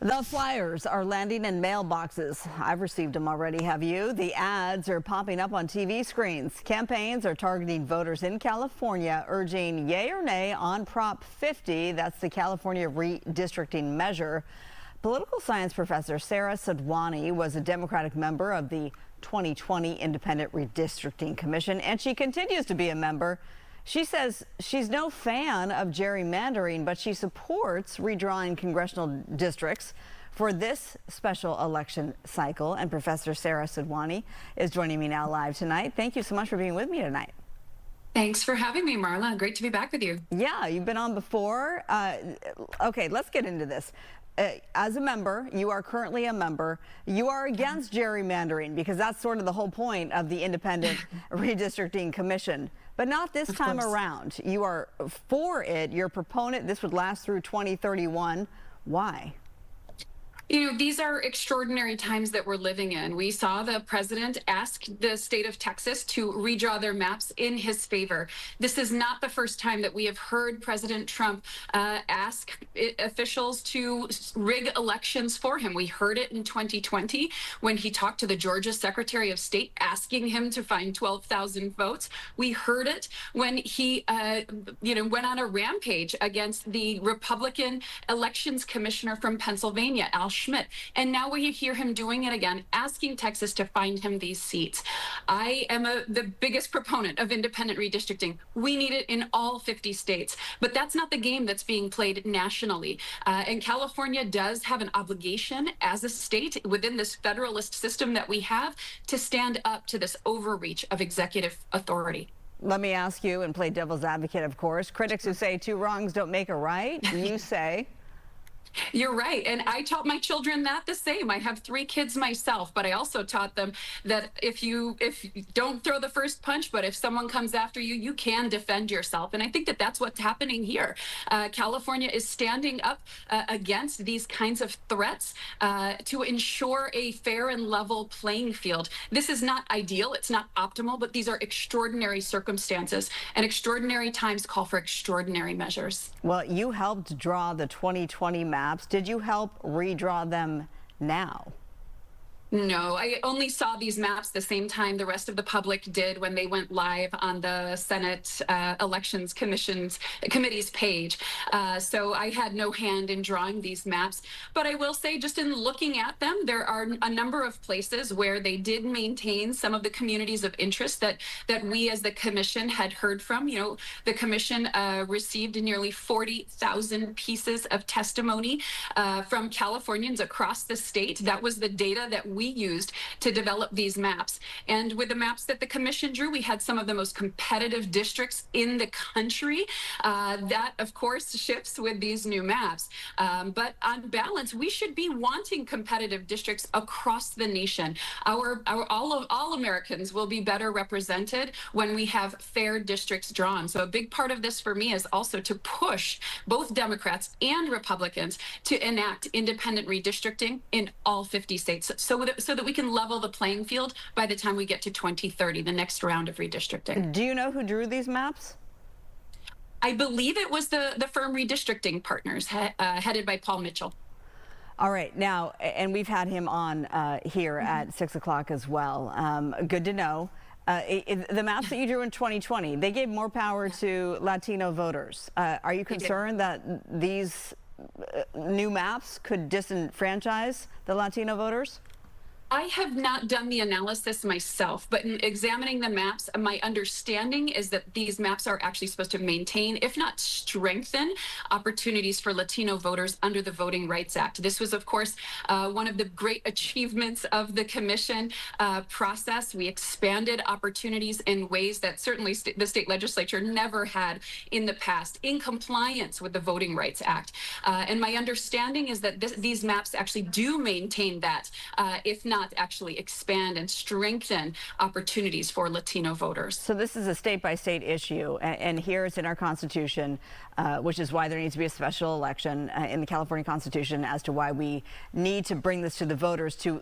The flyers are landing in mailboxes. I've received them already, have you? The ads are popping up on TV screens. Campaigns are targeting voters in California, urging yay or nay on Prop 50. That's the California redistricting measure. Political science professor Sara Sadhwani was a Democratic member of the 2020 Independent Redistricting Commission, and she continues to be a member. She says she's no fan of gerrymandering, but she supports redrawing congressional districts for this special election cycle. And Professor Sara Sadhwani is joining me now live tonight. Thank you so much for being with me tonight. Thanks for having me, Marla. Great to be back with you. Yeah, you've been on before. Okay, let's get into this. As a member, you are currently a member, you are against gerrymandering because that's sort of the whole point of the Independent Redistricting Commission. But not this time around. You are for it. You're a proponent. This would last through 2031. Why? You know, these are extraordinary times that we're living in. We saw the president ask the state of Texas to redraw their maps in his favor. This is not the first time that we have heard President Trump ask officials to rig elections for him. We heard it in 2020 when he talked to the Georgia Secretary of State asking him to find 12,000 votes. We heard it when he, went on a rampage against the Republican Elections Commissioner from Pennsylvania, Al Schmidt. And now we hear him doing it again, asking Texas to find him these seats. I am the biggest proponent of independent redistricting. We need it in all 50 states, but that's not the game that's being played nationally. And California does have an obligation as a state within this federalist system that we have to stand up to this overreach of executive authority. Let me ask you, and play devil's advocate, of course, critics who say two wrongs don't make a right, you say? You're right. And I taught my children that the same. I have 3 kids myself, but I also taught them that if you don't throw the first punch, but if someone comes after you, you can defend yourself. And I think that that's what's happening here. California is standing up against these kinds of threats to ensure a fair and level playing field. This is not ideal. It's not optimal, but these are extraordinary circumstances, and extraordinary times call for extraordinary measures. Well, you helped draw the 2020 maps. Did you help redraw them now? No, I only saw these maps the same time the rest of the public did when they went live on the Senate Elections Committee's page. So I had no hand in drawing these maps. But I will say, just in looking at them, there are a number of places where they did maintain some of the communities of interest that we as the commission had heard from. You know, the commission received nearly 40,000 pieces of testimony from Californians across the state. That was the data that we used to develop these maps. And with the maps that the commission drew, we had some of the most competitive districts in the country. That, of course, shifts with these new maps. But on balance, we should be wanting competitive districts across the nation. All Americans will be better represented when we have fair districts drawn. So a big part of this for me is also to push both Democrats and Republicans to enact independent redistricting in all 50 states, so that we can level the playing field by the time we get to 2030, the next round of redistricting. Do you know who drew these maps? I believe it was the firm Redistricting Partners, headed by Paul Mitchell. All right. Now, and we've had him on here at 6 o'clock as well. Good to know. The maps that you drew in 2020, they gave more power to Latino voters. Are you concerned that these new maps could disenfranchise the Latino voters? I have not done the analysis myself, but in examining the maps, my understanding is that these maps are actually supposed to maintain, if not strengthen, opportunities for Latino voters under the Voting Rights Act. This was, of course, one of the great achievements of the commission process. We expanded opportunities in ways that certainly the state legislature never had in the past, in compliance with the Voting Rights Act. And my understanding is that these maps actually do maintain that, if not actually expand and strengthen opportunities for Latino voters. So this is a state-by-state issue, and here it's in our Constitution. which is why there needs to be a special election in the California Constitution as to why we need to bring this to the voters to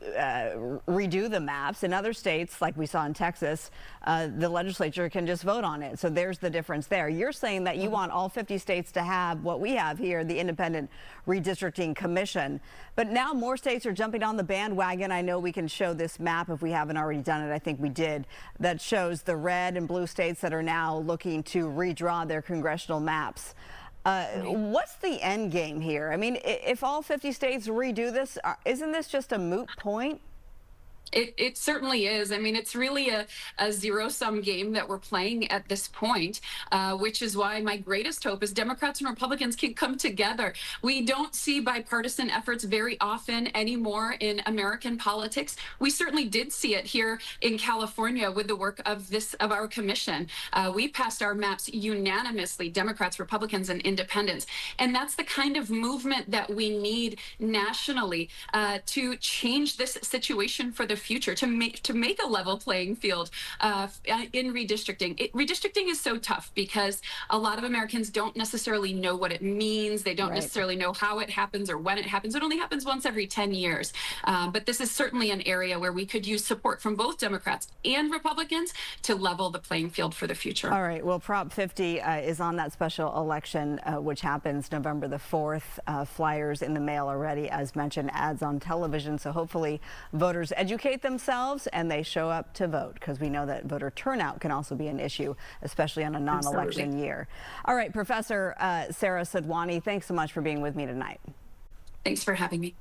redo the maps. In other states, like we saw in Texas, the legislature can just vote on it. So there's the difference there. You're saying that you want all 50 states to have what we have here, the Independent Redistricting Commission. But now more states are jumping on the bandwagon. I know we can show this map if we haven't already done it. I think we did. That shows the red and blue states that are now looking to redraw their congressional maps. What's the end game here? I mean, if all 50 states redo this, isn't this just a moot point? It certainly is. I mean, it's really a zero-sum game that we're playing at this point, which is why my greatest hope is Democrats and Republicans can come together. We don't see bipartisan efforts very often anymore in American politics. We certainly did see it here in California with the work of our commission. We passed our maps unanimously, Democrats, Republicans, and independents. And that's the kind of movement that we need nationally to change this situation for the future, to make a level playing field in redistricting. Redistricting is so tough because a lot of Americans don't necessarily know what it means. They don't necessarily know how it happens or when it happens. It only happens once every 10 years. But this is certainly an area where we could use support from both Democrats and Republicans to level the playing field for the future. All right. Well, Prop 50 is on that special election, which happens November the 4th. Flyers in the mail already, as mentioned, ads on television. So hopefully voters educate themselves and they show up to vote, because we know that voter turnout can also be an issue, especially on a non-election year. All right, Professor Sara Sadhwani, thanks so much for being with me tonight. Thanks for having me.